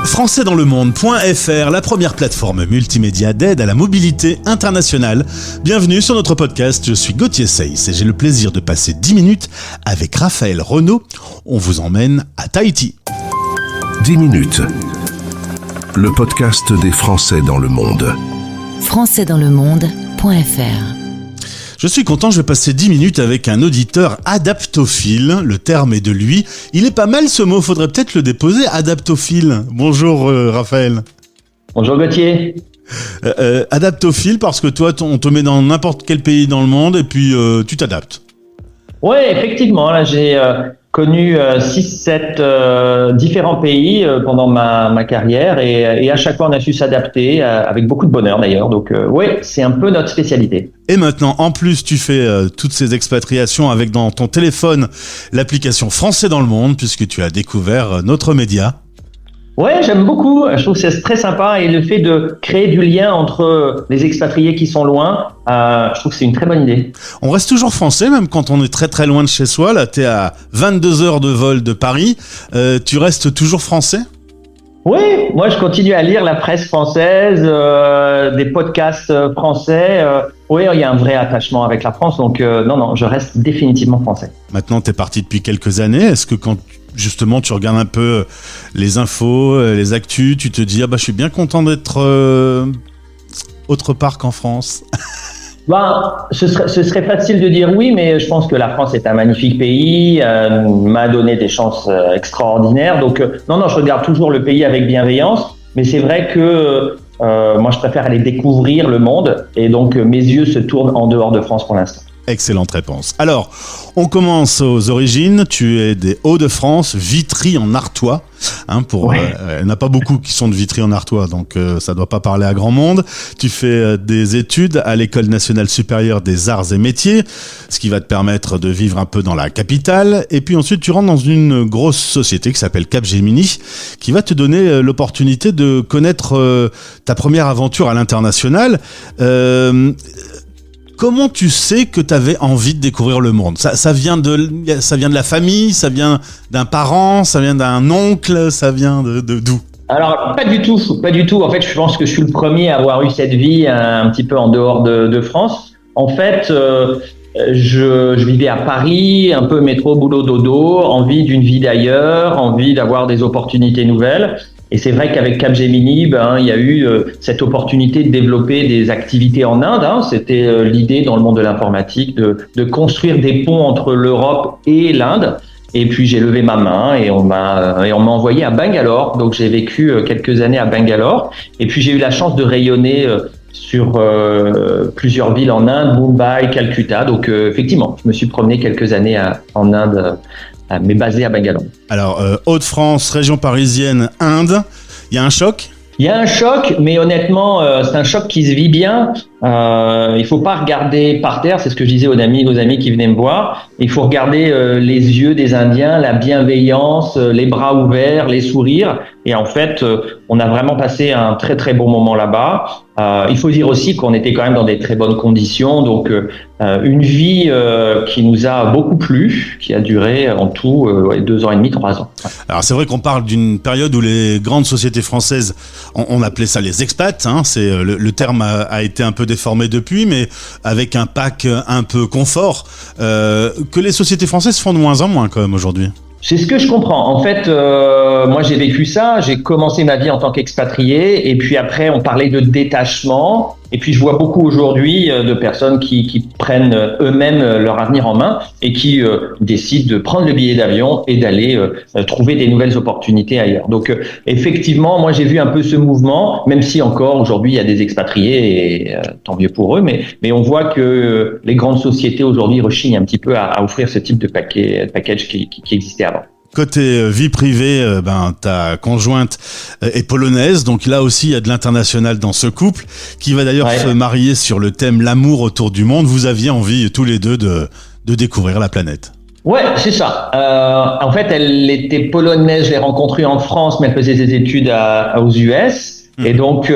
Françaisdanslemonde.fr, la première plateforme multimédia d'aide à la mobilité internationale. Bienvenue sur notre podcast, je suis Gauthier Seyss et j'ai le plaisir de passer 10 minutes avec Raphaël Renaud. On vous emmène à Tahiti. 10 minutes, le podcast des Français dans le monde. Françaisdanslemonde.fr. Je suis content, je vais passer 10 minutes avec un auditeur adaptophile. Le terme est de lui. Il est pas mal ce mot, faudrait peut-être le déposer, adaptophile. Bonjour Raphaël. Bonjour Gauthier. Adaptophile parce que toi, on te met dans n'importe quel pays dans le monde et puis tu t'adaptes. Oui, effectivement, là j'ai connu 6-7 différents pays pendant ma carrière et à chaque fois on a su s'adapter avec beaucoup de bonheur d'ailleurs. Donc oui, c'est un peu notre spécialité. Et maintenant, en plus, tu fais toutes ces expatriations avec dans ton téléphone l'application Français dans le monde puisque tu as découvert notre média. Ouais, j'aime beaucoup. Je trouve que c'est très sympa et le fait de créer du lien entre les expatriés qui sont loin, je trouve que c'est une très bonne idée. On reste toujours français, même quand on est très très loin de chez soi. Là, t'es à 22 heures de vol de Paris. Tu restes toujours français ? Oui, moi je continue à lire la presse française, des podcasts français. Oui, il y a un vrai attachement avec la France, donc non, je reste définitivement français. Maintenant, t'es parti depuis quelques années. Est-ce que quand justement tu regardes un peu les infos, les actus, tu te dis je suis bien content d'être autre part qu'en France? Ce serait facile de dire oui, mais je pense que la France est un magnifique pays, m'a donné des chances extraordinaires. Donc non, je regarde toujours le pays avec bienveillance, mais c'est vrai que moi je préfère aller découvrir le monde et donc mes yeux se tournent en dehors de France pour l'instant. Excellente réponse. Alors, on commence aux origines. Tu es des Hauts-de-France, Vitry en Artois. Il n'y en a pas beaucoup qui sont de Vitry en Artois, donc ça doit pas parler à grand monde. Tu fais des études à l'École nationale supérieure des arts et métiers, ce qui va te permettre de vivre un peu dans la capitale. Et puis ensuite, tu rentres dans une grosse société qui s'appelle Capgemini, qui va te donner l'opportunité de connaître ta première aventure à l'international. Comment tu sais que tu avais envie de découvrir le monde ? Ça vient de la famille, ça vient d'un parent, ça vient d'un oncle, ça vient de d'où ? Alors, pas du tout. En fait, je pense que je suis le premier à avoir eu cette vie un petit peu en dehors de France. En fait, je vivais à Paris, un peu métro, boulot, dodo, envie d'une vie d'ailleurs, envie d'avoir des opportunités nouvelles. Et c'est vrai qu'avec Capgemini, il y a eu cette opportunité de développer des activités en Inde. C'était l'idée dans le monde de l'informatique de construire des ponts entre l'Europe et l'Inde. Et puis j'ai levé ma main et on m'a envoyé à Bangalore. Donc j'ai vécu quelques années à Bangalore. Et puis j'ai eu la chance de rayonner sur plusieurs villes en Inde, Mumbai, Calcutta. Donc effectivement, je me suis promené quelques années en Inde. Mais basé à Bangalore. Alors, Hauts-de-France, région parisienne, Inde, il y a un choc ? Il y a un choc, mais honnêtement, c'est un choc qui se vit bien. Il faut pas regarder par terre, c'est ce que je disais aux amis qui venaient me voir. Il faut regarder les yeux des Indiens, la bienveillance, les bras ouverts, les sourires. Et en fait, on a vraiment passé un très très bon moment là-bas. Il faut dire aussi qu'on était quand même dans des très bonnes conditions, donc une vie qui nous a beaucoup plu, qui a duré en tout 2 ans et demi, 3 ans. Alors c'est vrai qu'on parle d'une période où les grandes sociétés françaises, on appelait ça les expats, c'est le terme a été un peu déformé depuis, mais avec un pack un peu confort que les sociétés françaises font de moins en moins quand même aujourd'hui. C'est ce que je comprends. En fait, moi j'ai vécu ça. J'ai commencé ma vie en tant qu'expatrié, et puis après on parlait de détachement. Et puis je vois beaucoup aujourd'hui de personnes qui prennent eux-mêmes leur avenir en main et qui décident de prendre le billet d'avion et d'aller trouver des nouvelles opportunités ailleurs. Donc effectivement, moi j'ai vu un peu ce mouvement, même si encore aujourd'hui il y a des expatriés et tant mieux pour eux, mais on voit que les grandes sociétés aujourd'hui rechignent un petit peu à offrir ce type de package qui existait avant. Côté vie privée, ta conjointe est polonaise, donc là aussi il y a de l'international dans ce couple, qui va d'ailleurs se marier sur le thème l'amour autour du monde. Vous aviez envie tous les deux de découvrir la planète. Ouais, c'est ça. En fait, elle était polonaise, je l'ai rencontrée en France, mais elle faisait ses études aux US. Et donc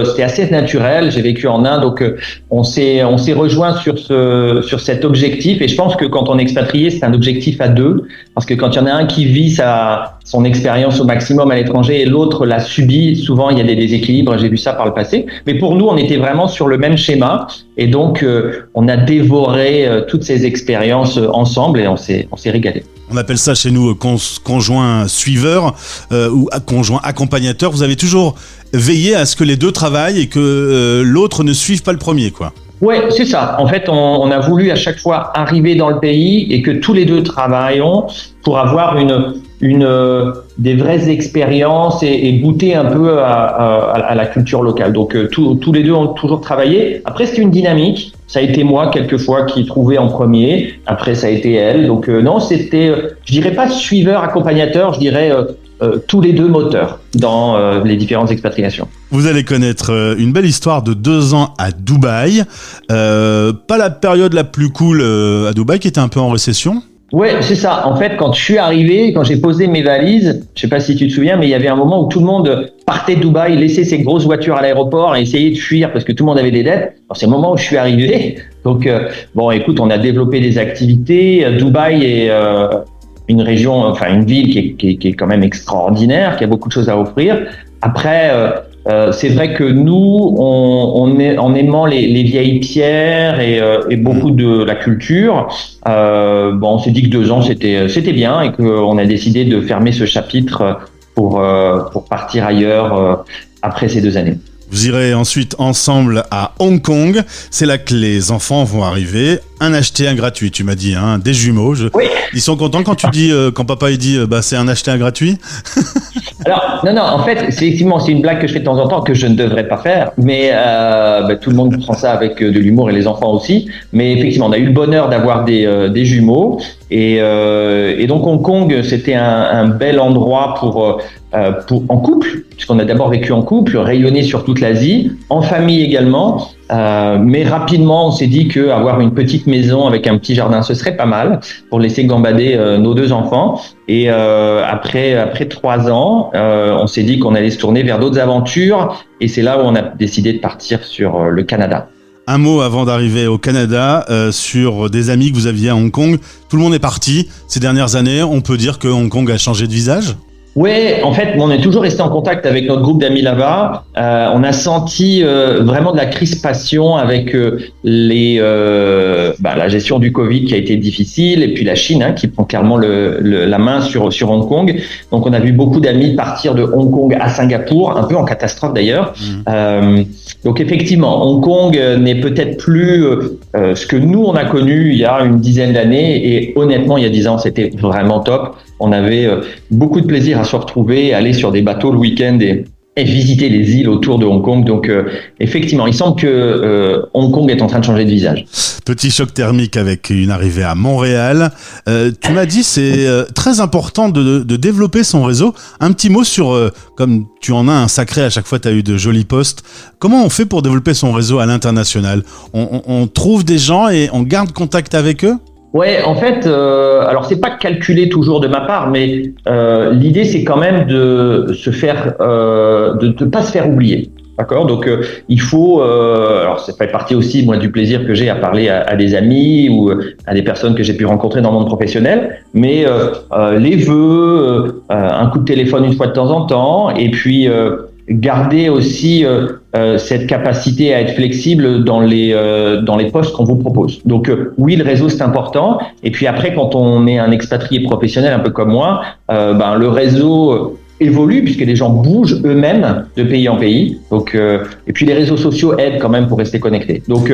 c'était assez naturel. J'ai vécu en Inde, donc on s'est rejoint sur cet objectif. Et je pense que quand on est expatrié, c'est un objectif à deux, parce que quand il y en a un qui vit sa son expérience au maximum à l'étranger et l'autre l'a subi. Souvent, il y a des déséquilibres. J'ai vu ça par le passé. Mais pour nous, on était vraiment sur le même schéma. Et donc, on a dévoré toutes ces expériences ensemble et on s'est régalé. On appelle ça chez nous conjoint suiveur ou conjoint accompagnateur. Vous avez toujours veillé à ce que les deux travaillent et que l'autre ne suive pas le premier, quoi. Ouais, c'est ça. En fait, on a voulu à chaque fois arriver dans le pays et que tous les deux travaillons pour avoir des vraies expériences et goûter un peu à la culture locale. Donc, tous les deux ont toujours travaillé. Après, c'était une dynamique. Ça a été moi, quelquefois, qui trouvais en premier. Après, ça a été elle. Donc, non, c'était, je dirais pas suiveur, accompagnateur, je dirais tous les deux moteurs dans les différentes expatriations. Vous allez connaître une belle histoire de 2 ans à Dubaï. Pas la période la plus cool à Dubaï, qui était un peu en récession. Ouais, c'est ça. En fait, quand je suis arrivé, quand j'ai posé mes valises, je sais pas si tu te souviens, mais il y avait un moment où tout le monde partait de Dubaï, laissait ses grosses voitures à l'aéroport et essayait de fuir parce que tout le monde avait des dettes. Alors, c'est le moment où je suis arrivé. Donc, bon, écoute, on a développé des activités. Dubaï est une région, enfin une ville qui est quand même extraordinaire, qui a beaucoup de choses à offrir. Après, c'est vrai que nous, on est en aimant les vieilles pierres et beaucoup de la culture. On s'est dit que 2 ans c'était bien et qu'on a décidé de fermer ce chapitre pour partir ailleurs après ces 2 années. Vous irez ensuite ensemble à Hong Kong. C'est là que les enfants vont arriver. Un acheté, un gratuit, tu m'as dit, hein, des jumeaux. Oui. Ils sont contents quand tu dis, quand papa il dit, c'est un acheté, un gratuit. Alors, non, en fait, effectivement, c'est une blague que je fais de temps en temps que je ne devrais pas faire, mais tout le monde prend ça avec de l'humour et les enfants aussi. Mais effectivement, on a eu le bonheur d'avoir des jumeaux et donc Hong Kong, c'était un bel endroit pour en couple, puisqu'on a d'abord vécu en couple, rayonné sur toute l'Asie, en famille également. Mais rapidement, on s'est dit que avoir une petite maison avec un petit jardin, ce serait pas mal pour laisser gambader nos 2 enfants. Et après 3 ans, on s'est dit qu'on allait se tourner vers d'autres aventures. Et c'est là où on a décidé de partir sur le Canada. Un mot avant d'arriver au Canada sur des amis que vous aviez à Hong Kong. Tout le monde est parti ces dernières années. On peut dire que Hong Kong a changé de visage ? Ouais, en fait, on est toujours resté en contact avec notre groupe d'amis là-bas. On a senti vraiment de la crispation avec la gestion du Covid qui a été difficile, et puis la Chine qui prend clairement la main sur Hong Kong. Donc, on a vu beaucoup d'amis partir de Hong Kong à Singapour, un peu en catastrophe d'ailleurs. Donc, effectivement, Hong Kong n'est peut-être plus ce que nous on a connu il y a une dizaine d'années. Et honnêtement, il y a 10 ans, c'était vraiment top. On avait beaucoup de plaisir à se retrouver, aller sur des bateaux le week-end et visiter les îles autour de Hong Kong. Donc, effectivement, il semble que Hong Kong est en train de changer de visage. Petit choc thermique avec une arrivée à Montréal. Tu m'as dit c'est très important de développer son réseau. Un petit mot sur, comme tu en as un sacré, à chaque fois tu as eu de jolis posts. Comment on fait pour développer son réseau à l'international ? On trouve des gens et on garde contact avec eux ? Ouais, en fait, alors c'est pas calculé toujours de ma part, mais l'idée c'est quand même de se faire, de pas se faire oublier, d'accord. Donc il faut, alors ça fait partie aussi moi du plaisir que j'ai à parler à des amis ou à des personnes que j'ai pu rencontrer dans le monde professionnel, mais les vœux, un coup de téléphone une fois de temps en temps, et puis garder aussi cette capacité à être flexible dans les postes qu'on vous propose. Donc oui, le réseau c'est important. Et puis après, quand on est un expatrié professionnel un peu comme moi, le réseau évolue puisque les gens bougent eux-mêmes de pays en pays. Donc et puis les réseaux sociaux aident quand même pour rester connectés. Donc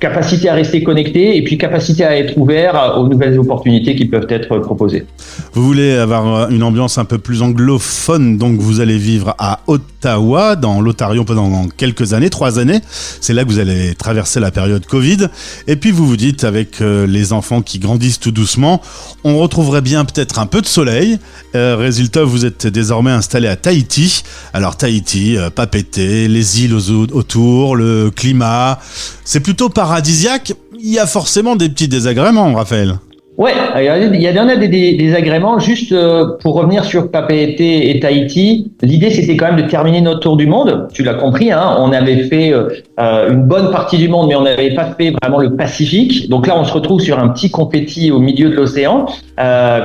capacité à rester connecté et puis capacité à être ouvert aux nouvelles opportunités qui peuvent être proposées. Vous voulez avoir une ambiance un peu plus anglophone, donc vous allez vivre à Ottawa, dans l'Ontario pendant quelques années, 3 années. C'est là que vous allez traverser la période Covid. Et puis vous vous dites, avec les enfants qui grandissent tout doucement, on retrouverait bien peut-être un peu de soleil. Résultat, vous êtes désormais installé à Tahiti. Alors Tahiti, Papeete, les îles autour, le climat, c'est plutôt paradisiaque. Il y a forcément des petits désagréments, Raphaël. Ouais, il y en a des agréments. Juste pour revenir sur Papeete et Tahiti, l'idée c'était quand même de terminer notre tour du monde. Tu l'as compris, hein, on avait fait une bonne partie du monde, mais on n'avait pas fait vraiment le Pacifique. Donc là, on se retrouve sur un petit confetti au milieu de l'océan,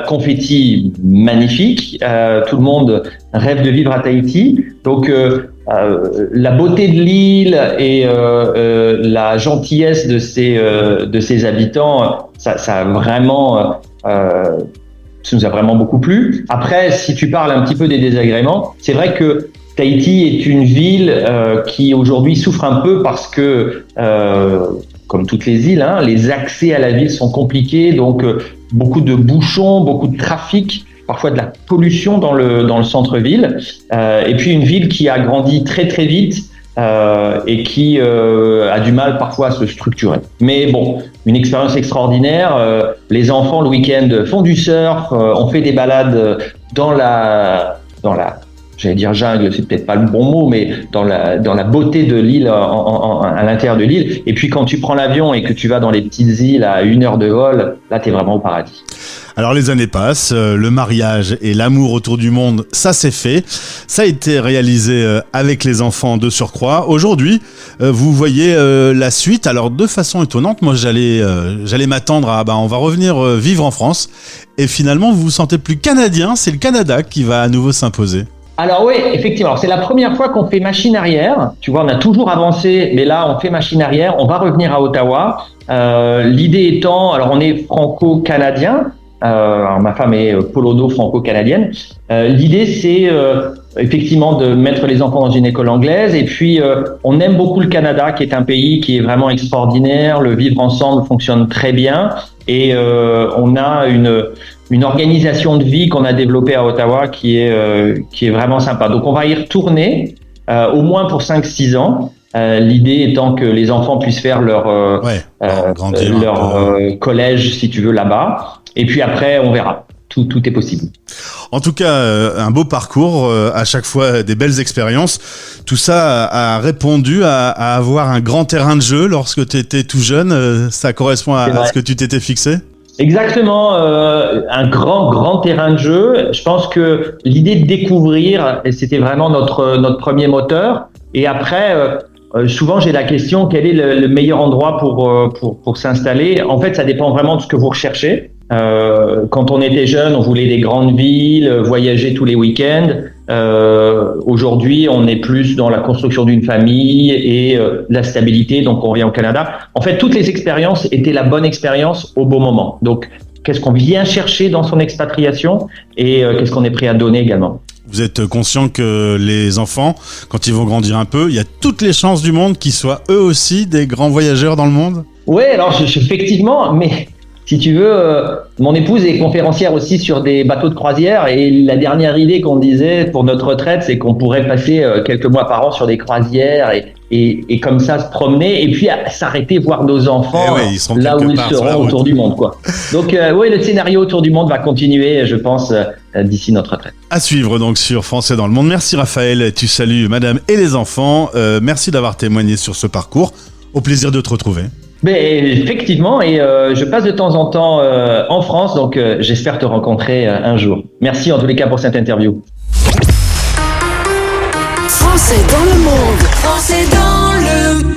confetti magnifique. Tout le monde rêve de vivre à Tahiti. Donc la beauté de l'île et la gentillesse de ses habitants, ça a vraiment, ça nous a vraiment beaucoup plu. Après, si tu parles un petit peu des désagréments, c'est vrai que Tahiti est une ville qui aujourd'hui souffre un peu parce que, comme toutes les îles, hein, les accès à la ville sont compliqués, donc beaucoup de bouchons, beaucoup de trafic, parfois de la pollution dans le centre-ville, et puis une ville qui a grandi très très vite et qui a du mal parfois à se structurer. Mais bon, une expérience extraordinaire. Les enfants le week-end font du surf, on fait des balades dans la j'allais dire jungle, c'est peut-être pas le bon mot, mais dans la beauté de l'île, à l'intérieur de l'île. Et puis quand tu prends l'avion et que tu vas dans les petites îles à 1 heure de vol, là t'es vraiment au paradis. Alors les années passent, le mariage et l'amour autour du monde, ça c'est fait. Ça a été réalisé avec les enfants de surcroît. Aujourd'hui, vous voyez la suite. Alors de façon étonnante, moi j'allais m'attendre à on va revenir vivre en France. Et finalement, vous vous sentez plus canadien. C'est le Canada qui va à nouveau s'imposer. Alors oui, effectivement. Alors, c'est la première fois qu'on fait machine arrière. Tu vois, on a toujours avancé, mais là, on fait machine arrière. On va revenir à Ottawa. L'idée étant, alors on est franco-canadien. Ma femme est polono-franco-canadienne. L'idée, c'est effectivement de mettre les enfants dans une école anglaise. Et puis, on aime beaucoup le Canada, qui est un pays qui est vraiment extraordinaire. Le vivre ensemble fonctionne très bien. Et on a une organisation de vie qu'on a développée à Ottawa qui est vraiment sympa. Donc, on va y retourner au moins pour 5-6 ans. L'idée étant que les enfants puissent faire leur collège, si tu veux, là-bas. Et puis après, on verra. Tout est possible. En tout cas, un beau parcours, à chaque fois des belles expériences. Tout ça a répondu à avoir un grand terrain de jeu lorsque tu étais tout jeune. Ça correspond à ce que tu t'étais fixé ? Exactement, un grand terrain de jeu. Je pense que l'idée de découvrir, c'était vraiment notre premier moteur. Et après, souvent j'ai la question, quel est le meilleur endroit pour s'installer ? En fait, ça dépend vraiment de ce que vous recherchez. Quand on était jeune, on voulait des grandes villes, voyager tous les week-ends. Aujourd'hui, on est plus dans la construction d'une famille et la stabilité, donc on revient au Canada. En fait, toutes les expériences étaient la bonne expérience au bon moment. Donc, qu'est-ce qu'on vient chercher dans son expatriation et qu'est-ce qu'on est prêt à donner également. Vous êtes conscient que les enfants, quand ils vont grandir un peu, il y a toutes les chances du monde qu'ils soient eux aussi des grands voyageurs dans le monde ? Oui, alors effectivement, mais si tu veux, mon épouse est conférencière aussi sur des bateaux de croisière et la dernière idée qu'on disait pour notre retraite, c'est qu'on pourrait passer quelques mois par an sur des croisières et comme ça se promener et puis s'arrêter voir nos enfants là où ils seront autour du monde, quoi. Donc oui, le scénario autour du monde va continuer, je pense, d'ici notre retraite. À suivre donc sur Français dans le monde. Merci Raphaël, tu salues madame et les enfants. Merci d'avoir témoigné sur ce parcours. Au plaisir de te retrouver. Mais effectivement, et je passe de temps en temps en France, donc j'espère te rencontrer un jour. Merci en tous les cas pour cette interview. Français dans le monde, Français dans le